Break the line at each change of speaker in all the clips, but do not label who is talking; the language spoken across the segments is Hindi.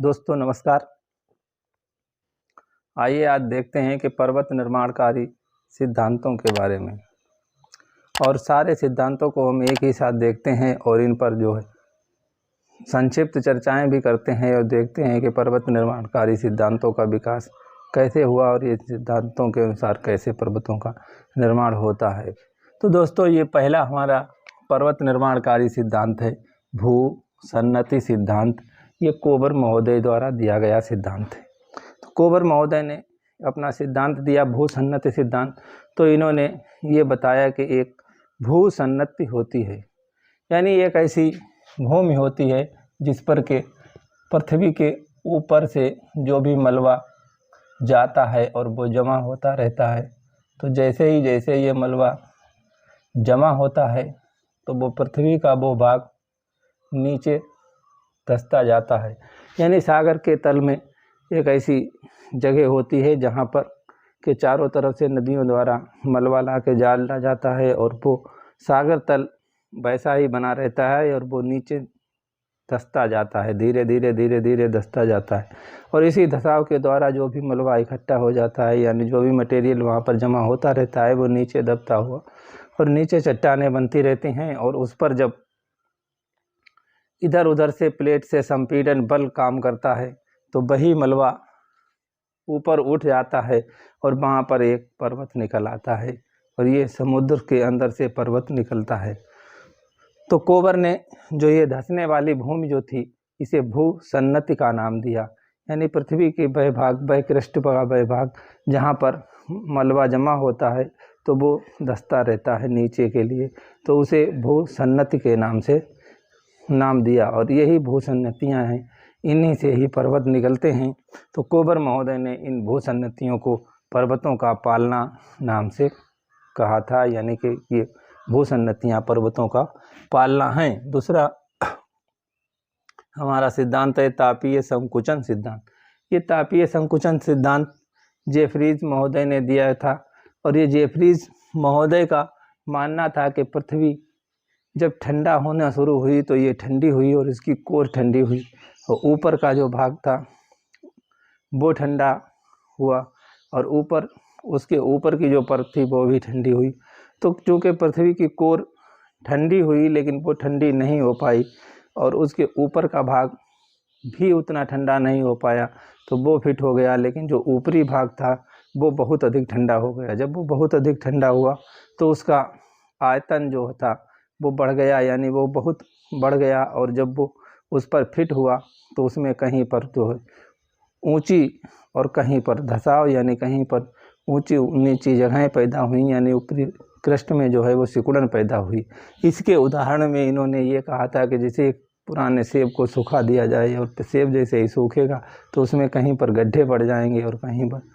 दोस्तों नमस्कार। आइए आज देखते हैं कि पर्वत निर्माणकारी सिद्धांतों के बारे में, और सारे सिद्धांतों को हम एक ही साथ देखते हैं और इन पर जो है संक्षिप्त चर्चाएं भी करते हैं और देखते हैं कि पर्वत निर्माणकारी सिद्धांतों का विकास कैसे हुआ और ये सिद्धांतों के अनुसार कैसे पर्वतों का निर्माण होता है। तो दोस्तों ये पहला हमारा पर्वत निर्माणकारी सिद्धांत है भू सन्नति सिद्धांत। ये कोबर महोदय द्वारा दिया गया सिद्धांत है। तो कोबर महोदय ने अपना सिद्धांत दिया भू सन्नति सिद्धांत। तो इन्होंने ये बताया कि एक भू सन्नति होती है, यानी एक ऐसी भूमि होती है जिस पर के पृथ्वी के ऊपर से जो भी मलबा जाता है और वो जमा होता रहता है। तो जैसे ये मलबा जमा होता है तो वो पृथ्वी का वो भाग नीचे धंसता जाता है, यानी सागर के तल में एक ऐसी जगह होती है जहाँ पर के चारों तरफ से नदियों द्वारा मलबा ला के डाला जाता है और वो सागर तल वैसा ही बना रहता है और वो नीचे धंसता जाता है, धीरे धीरे धंसता जाता है। और इसी धसाव के द्वारा जो भी मलबा इकट्ठा हो जाता है, यानी जो भी मटेरियल वहाँ पर जमा होता रहता है वो नीचे दबता हुआ और नीचे चट्टानें बनती रहती हैं। और उस पर जब इधर उधर से प्लेट से संपीड़न बल काम करता है तो वही मलबा ऊपर उठ जाता है और वहाँ पर एक पर्वत निकल आता है, और ये समुद्र के अंदर से पर्वत निकलता है। तो कोबर ने जो ये धंसने वाली भूमि जो थी इसे भू सन्नति का नाम दिया, यानी पृथ्वी के वह भाग, वह कृष्ठ का वह भाग जहाँ पर मलबा जमा होता है तो वो धंसता रहता है नीचे के लिए, तो उसे भू सन्नति के नाम से नाम दिया। और यही भू सन्नतियाँ हैं, इन्हीं से ही पर्वत निकलते हैं। तो कोबर महोदय ने इन भू सन्नतियों को पर्वतों का पालना नाम से कहा था, यानी कि ये भू सन्नतियाँ पर्वतों का पालना है। दूसरा हमारा सिद्धांत है तापीय संकुचन सिद्धांत। ये तापीय संकुचन सिद्धांत जेफरीज महोदय ने दिया था, और ये जेफरीज महोदय का मानना था कि पृथ्वी जब ठंडा होना शुरू हुई तो ये ठंडी हुई और इसकी कोर ठंडी हुई और ऊपर का जो भाग था वो ठंडा हुआ और ऊपर उसके ऊपर की जो परत थी वो भी ठंडी हुई। तो चूँकि पृथ्वी की कोर ठंडी हुई लेकिन वो ठंडी नहीं हो पाई और उसके ऊपर का भाग भी उतना ठंडा नहीं हो पाया, तो वो फिट हो गया, लेकिन जो ऊपरी भाग था वो बहुत अधिक ठंडा हो गया। जब वो बहुत अधिक ठंडा हुआ तो उसका आयतन जो था वो बढ़ गया, यानी वो बहुत बढ़ गया। और जब वो उस पर फिट हुआ तो उसमें कहीं पर जो है ऊंची और कहीं पर धसाव, यानी कहीं पर ऊंची नीची जगहें पैदा हुई, यानी ऊपरी क्रस्ट में जो है वो सिकुड़न पैदा हुई। इसके उदाहरण में इन्होंने ये कहा था कि जैसे एक पुराने सेब को सुखा दिया जाए और सेब जैसे ही सूखेगा तो उसमें कहीं पर गड्ढे पड़ जाएंगे और कहीं पर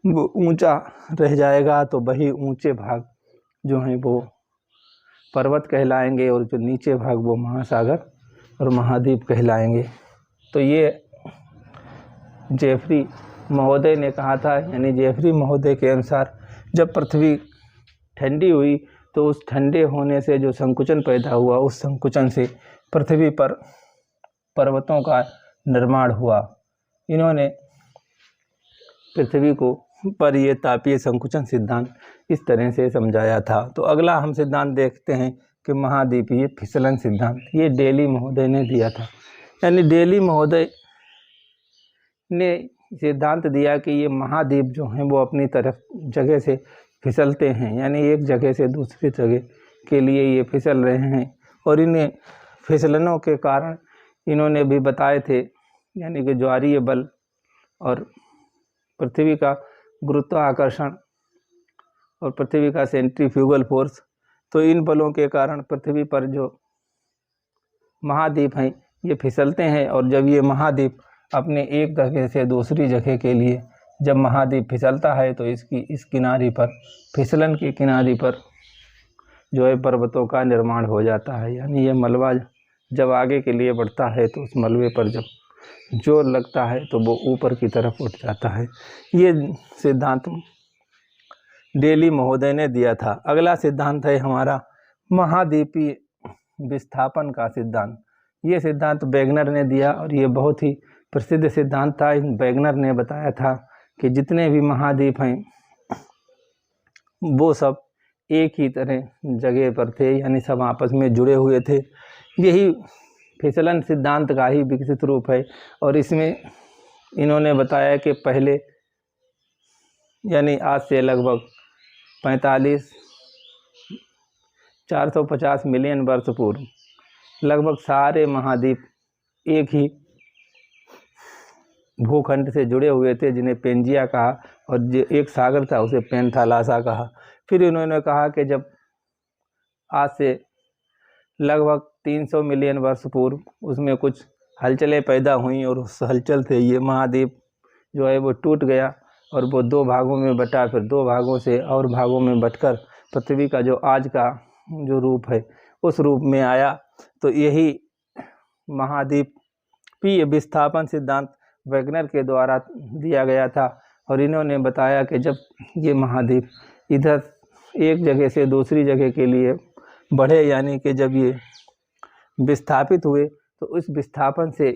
वो ऊंचा रह जाएगा, तो वही ऊंचे भाग जो हैं वो पर्वत कहलाएंगे और जो नीचे भाग वो महासागर और महाद्वीप कहलाएंगे। तो ये जेफरी महोदय ने कहा था, यानी जेफरी महोदय के अनुसार जब पृथ्वी ठंडी हुई तो उस ठंडे होने से जो संकुचन पैदा हुआ, उस संकुचन से पृथ्वी पर पर्वतों का निर्माण हुआ। इन्होंने पृथ्वी को पर ये तापीय संकुचन सिद्धांत इस तरह से समझाया था। तो अगला हम सिद्धांत देखते हैं कि महाद्वीपीय फिसलन सिद्धांत। ये डेली महोदय ने दिया था, यानी डेली महोदय ने सिद्धांत दिया कि ये महाद्वीप जो हैं वो अपनी तरफ जगह से फिसलते हैं, यानी एक जगह से दूसरी जगह के लिए ये फिसल रहे हैं। और इन्हें फिसलनों के कारण इन्होंने भी बताए थे, यानी कि ज्वारीय बल और पृथ्वी का गुरुत्वाकर्षण और पृथ्वी का सेंट्रीफ्यूगल फोर्स, तो इन बलों के कारण पृथ्वी पर जो महाद्वीप हैं ये फिसलते हैं। और जब ये महाद्वीप अपने एक जगह से दूसरी जगह के लिए जब महाद्वीप फिसलता है तो इसकी इस किनारे पर, फिसलन की किनारे पर जो है पर्वतों का निर्माण हो जाता है। यानी ये मलबा जब आगे के लिए बढ़ता है तो उस मलबे पर जब जोर लगता है तो वो ऊपर की तरफ उठ जाता है। ये सिद्धांत डेली महोदय ने दिया था। अगला सिद्धांत है हमारा महाद्वीपीय विस्थापन का सिद्धांत। ये सिद्धांत वेगनर ने दिया और ये बहुत ही प्रसिद्ध सिद्धांत था। इन वैगनर ने बताया था कि जितने भी महाद्वीप हैं वो सब एक ही तरह जगह पर थे, यानी सब आपस में जुड़े हुए थे। यही फिसलन सिद्धांत का ही विकसित रूप है। और इसमें इन्होंने बताया कि पहले यानी आज से लगभग 450 मिलियन वर्ष पूर्व लगभग सारे महाद्वीप एक ही भूखंड से जुड़े हुए थे, जिन्हें पेंजिया कहा, और जो एक सागर था उसे पेंथालासा कहा। फिर इन्होंने कहा कि जब आज से लगभग 300 मिलियन वर्ष पूर्व उसमें कुछ हलचलें पैदा हुई और उस हलचल से ये महाद्वीप जो है वो टूट गया और वो 2 भागों में बटा, फिर 2 भागों से और भागों में बटकर पृथ्वी का जो आज का जो रूप है उस रूप में आया। तो यही महाद्वीपीय विस्थापन सिद्धांत वैगनर के द्वारा दिया गया था। और इन्होंने बताया कि जब ये महाद्वीप इधर एक जगह से दूसरी जगह के लिए बढ़े, यानी कि जब ये विस्थापित हुए, तो उस विस्थापन से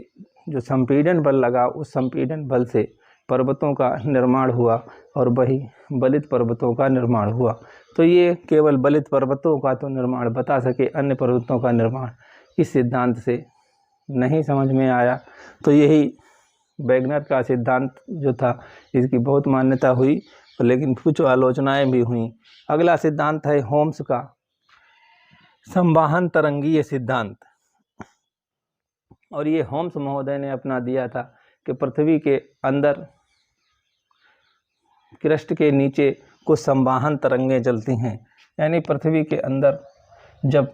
जो संपीड़न बल लगा, उस संपीड़न बल से पर्वतों का निर्माण हुआ और वही बलित पर्वतों का निर्माण हुआ। तो ये केवल बलित पर्वतों का तो निर्माण बता सके, अन्य पर्वतों का निर्माण इस सिद्धांत से नहीं समझ में आया। तो यही वैगनर का सिद्धांत जो था इसकी बहुत मान्यता हुई, लेकिन कुछ आलोचनाएं भी हुई। अगला सिद्धांत है होम्स का संवाहन तरंगीय सिद्धांत। और ये होम्स महोदय ने अपना दिया था कि पृथ्वी के अंदर क्रस्ट के नीचे कुछ संवाहन तरंगें चलती हैं, यानी पृथ्वी के अंदर जब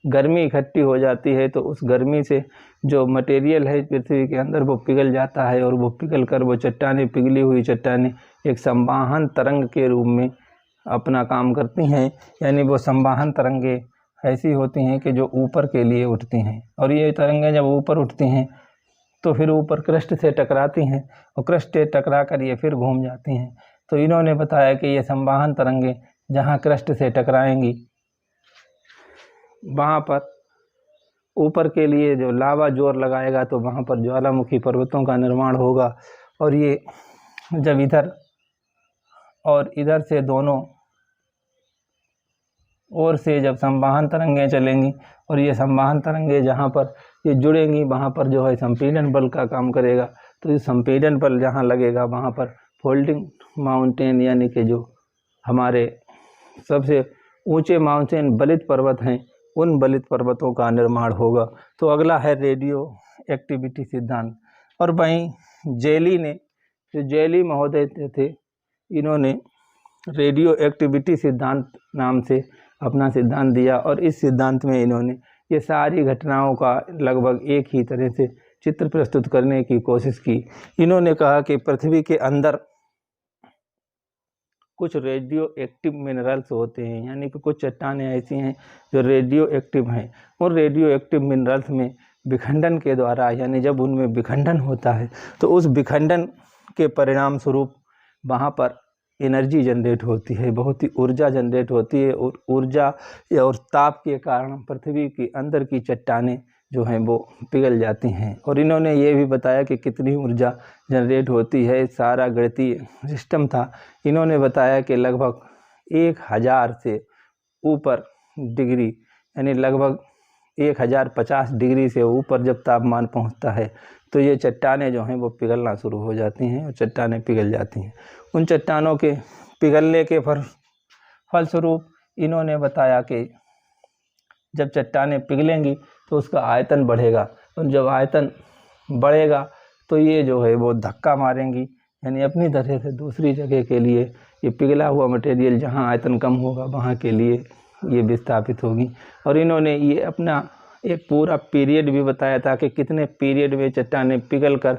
गर्मी इकट्ठी हो जाती है तो उस गर्मी से जो मटेरियल है पृथ्वी के अंदर वो पिघल जाता है, और वो पिघल कर वो चट्टानें, पिघली हुई चट्टानें एक संवाहन तरंग के रूप में अपना काम करती हैं। यानी वो संवाहन तरंगें ऐसी होती हैं कि जो ऊपर के लिए उठती हैं, और ये तरंगें जब ऊपर उठती हैं तो फिर ऊपर क्रस्ट से टकराती हैं, और क्रस्ट से टकरा कर ये फिर घूम जाती हैं। तो इन्होंने बताया कि ये संवाहन तरंगें जहाँ क्रस्ट से टकराएंगी वहाँ पर ऊपर के लिए जो लावा जोर लगाएगा तो वहाँ पर ज्वालामुखी पर्वतों का निर्माण होगा। और ये जब इधर और इधर से दोनों ओर से जब संवाहन तरंगें चलेंगी और ये संवाहन तरंगें जहाँ पर ये जुड़ेंगी वहाँ पर जो है संपीड़न बल का काम करेगा। तो ये संपीड़न बल जहाँ लगेगा वहाँ पर फोल्डिंग माउंटेन, यानी कि जो हमारे सबसे ऊंचे माउंटेन बलित पर्वत हैं, उन बलित पर्वतों का निर्माण होगा। तो अगला है रेडियो एक्टिविटी सिद्धांत। और वहीं जेली ने, जो जेली महोदय थे, इन्होंने रेडियो एक्टिविटी सिद्धांत नाम से अपना सिद्धांत दिया। और इस सिद्धांत में इन्होंने ये सारी घटनाओं का लगभग एक ही तरह से चित्र प्रस्तुत करने की कोशिश की। इन्होंने कहा कि पृथ्वी के अंदर कुछ रेडियो एक्टिव मिनरल्स होते हैं, यानी कि कुछ चट्टानें ऐसी हैं जो रेडियो एक्टिव हैं। और रेडियो एक्टिव मिनरल्स में विखंडन के द्वारा, यानी जब उनमें विखंडन होता है तो उस विखंडन के परिणाम स्वरूप वहाँ पर एनर्जी जनरेट होती है, बहुत ही ऊर्जा जनरेट होती है। और ऊर्जा और ताप के कारण पृथ्वी के अंदर की चट्टानें जो हैं वो पिघल जाती हैं। और इन्होंने ये भी बताया कि कितनी ऊर्जा जनरेट होती है, सारा गणितीय सिस्टम था। इन्होंने बताया कि लगभग 1000 से ऊपर डिग्री, यानी लगभग 1050 डिग्री से ऊपर जब तापमान पहुंचता है तो ये चट्टानें जो हैं वो पिघलना शुरू हो जाती हैं और चट्टानें पिघल जाती हैं। उन चट्टानों के पिघलने के फलस्वरूप इन्होंने बताया कि जब चट्टानें पिघलेंगी तो उसका आयतन बढ़ेगा, और जब आयतन बढ़ेगा तो ये जो है वो धक्का मारेंगी, यानी अपनी तरह से दूसरी जगह के लिए ये पिघला हुआ मटेरियल जहाँ आयतन कम होगा वहाँ के लिए ये विस्थापित होगी। और इन्होंने ये अपना एक पूरा पीरियड भी बताया था कि कितने पीरियड में चट्टानें पिघल कर,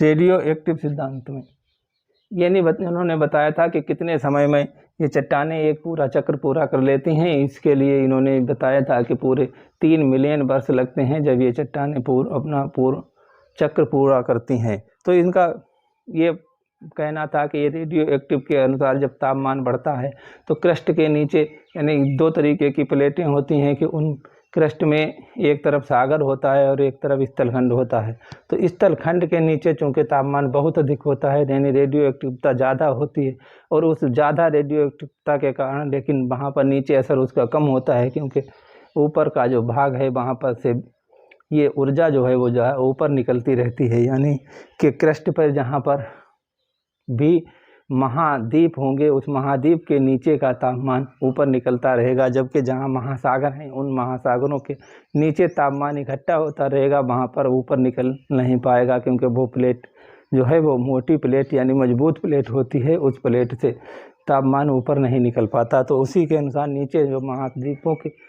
रेडियो एक्टिव सिद्धांत में यानी उन्होंने बताया था कि कितने समय में ये चट्टानें एक पूरा चक्र पूरा कर लेती हैं। इसके लिए इन्होंने बताया था कि पूरे 3 मिलियन वर्ष लगते हैं जब ये चट्टानें अपना पूरा चक्र पूरा करती हैं। तो इनका ये कहना था कि ये रेडियो एक्टिव के अनुसार जब तापमान बढ़ता है तो क्रस्ट के नीचे, यानी 2 तरीके की प्लेटें होती हैं कि उन क्रस्ट में एक तरफ सागर होता है और एक तरफ स्थलखंड होता है। तो स्थलखंड के नीचे चूँकि तापमान बहुत अधिक होता है, यानी रेडियो एक्टिविटी ज़्यादा होती है, और उस ज़्यादा रेडियो एक्टिविटी के कारण लेकिन वहाँ पर नीचे असर उसका कम होता है, क्योंकि ऊपर का जो भाग है वहाँ पर से ये ऊर्जा जो है वो जो है ऊपर निकलती रहती है, यानी कि क्रस्ट पर जहाँ पर भी महाद्वीप होंगे उस महाद्वीप के नीचे का तापमान ऊपर निकलता रहेगा, जबकि जहाँ महासागर हैं उन महासागरों के नीचे तापमान इकट्ठा होता रहेगा, वहाँ पर ऊपर निकल नहीं पाएगा, क्योंकि वो प्लेट जो है वो मोटी प्लेट यानी मजबूत प्लेट होती है, उस प्लेट से तापमान ऊपर नहीं निकल पाता। तो उसी के अनुसार नीचे जो महाद्वीपों के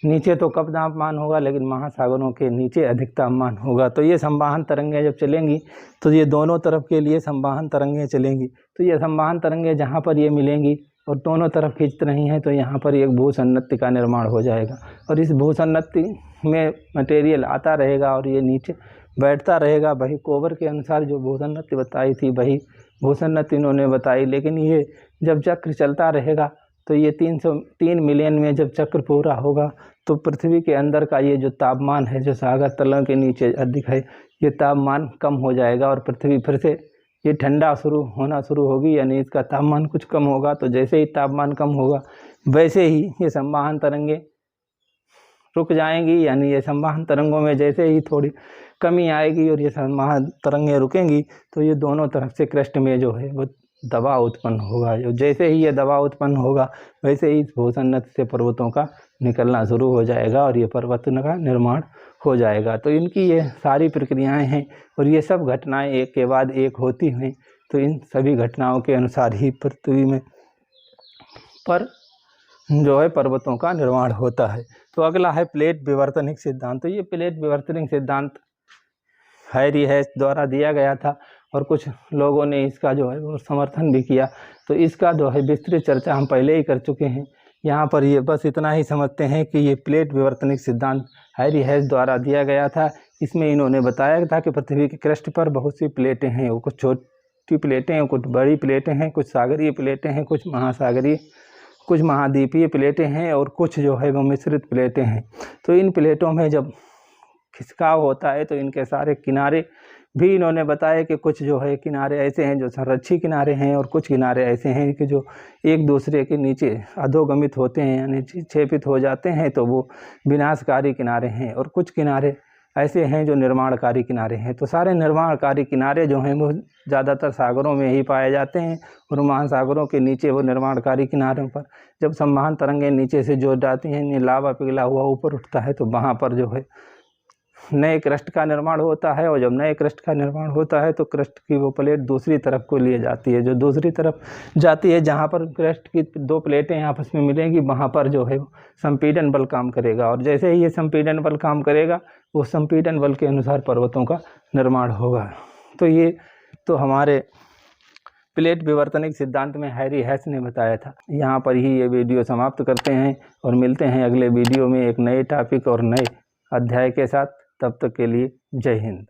नीचे तो कम तापमान होगा, लेकिन महासागरों के नीचे अधिक तापमान होगा। तो ये संवहन तरंगें जब चलेंगी तो ये दोनों तरफ के लिए संवहन तरंगें चलेंगी। तो ये संवहन तरंगें जहाँ पर ये मिलेंगी और दोनों तरफ खींच रही हैं, तो यहाँ पर एक भूसन्नति का निर्माण हो जाएगा, और इस भूसन्नति में मटेरियल आता रहेगा और ये नीचे बैठता रहेगा। वही कोबर के अनुसार जो भूसन्नति बताई थी वही भूसन्नति इन्होंने बताई, लेकिन ये जब चक्र चलता रहेगा तो ये 303 मिलियन में जब चक्र पूरा होगा तो पृथ्वी के अंदर का ये जो तापमान है जो सागर तलों के नीचे अधिक है, ये तापमान कम हो जाएगा और पृथ्वी फिर से ये ठंडा होना शुरू होगी, यानी इसका तापमान कुछ कम होगा। तो जैसे ही तापमान कम होगा वैसे ही ये संवहन तरंगें रुक जाएंगी, यानी ये संवहन तरंगों में जैसे ही थोड़ी कमी आएगी और ये संवहन तरंगें रुकेंगी तो ये दोनों तरफ से क्रस्ट में जो है वो दबाव उत्पन्न होगा। जो जैसे ही ये दबाव उत्पन्न होगा वैसे ही इस भूसन्नति से पर्वतों का निकलना शुरू हो जाएगा और ये पर्वत का निर्माण हो जाएगा। तो इनकी ये सारी प्रक्रियाएं हैं और ये सब घटनाएं एक के बाद एक होती हैं। तो इन सभी घटनाओं के अनुसार ही पृथ्वी में पर जो है पर्वतों का निर्माण होता है। तो अगला है प्लेट विवर्तनिक सिद्धांत। तो ये प्लेट विवर्तनिक सिद्धांत हैरी हैस द्वारा दिया गया था और कुछ लोगों ने इसका जो है वो समर्थन भी किया। तो इसका जो है विस्तृत चर्चा हम पहले ही कर चुके हैं। यहाँ पर ये बस इतना ही समझते हैं कि ये प्लेट विवर्तनिक सिद्धांत हैरी हैस द्वारा दिया गया था। इसमें इन्होंने बताया था कि पृथ्वी के क्रस्ट पर बहुत सी प्लेटें हैं, वो कुछ छोटी प्लेटें हैं, कुछ बड़ी प्लेटें हैं, कुछ सागरीय प्लेटें हैं, कुछ महासागरीय, कुछ महाद्वीपीय प्लेटें हैं और कुछ जो है वो मिश्रित प्लेटें हैं। तो इन प्लेटों में जब खिसकाव होता है तो इनके सारे किनारे भी इन्होंने बताया कि कुछ जो है किनारे ऐसे हैं जो संरक्षी किनारे हैं और कुछ किनारे ऐसे हैं कि जो एक दूसरे के नीचे अधोगमित होते हैं, यानी क्षेपित हो जाते हैं, तो वो विनाशकारी किनारे हैं। और कुछ किनारे ऐसे हैं जो निर्माणकारी किनारे हैं। तो सारे निर्माणकारी किनारे जो हैं वो ज़्यादातर सागरों में ही पाए जाते हैं और महासागरों के नीचे वो निर्माणकारी किनारों पर जब संवहन तरंगें नीचे से जोड़ जाती हैं, लावा पिघला हुआ ऊपर उठता है, तो वहाँ पर जो है नए क्रस्ट का निर्माण होता है। और जब नए क्रस्ट का निर्माण होता है तो क्रस्ट की वो प्लेट दूसरी तरफ को लिए जाती है, जो दूसरी तरफ जाती है जहाँ पर क्रस्ट की दो प्लेटें आपस में मिलेंगी, वहाँ पर जो है संपीड़न बल काम करेगा। और जैसे ही ये संपीड़न बल काम करेगा वो संपीड़न बल के अनुसार पर्वतों का निर्माण होगा। तो ये तो हमारे प्लेट विवर्तनिक सिद्धांत में हैरी हैस ने बताया था। यहाँ पर ही ये वीडियो समाप्त करते हैं और मिलते हैं अगले वीडियो में एक नए टॉपिक और नए अध्याय के साथ। तब तक के लिए जय हिंद।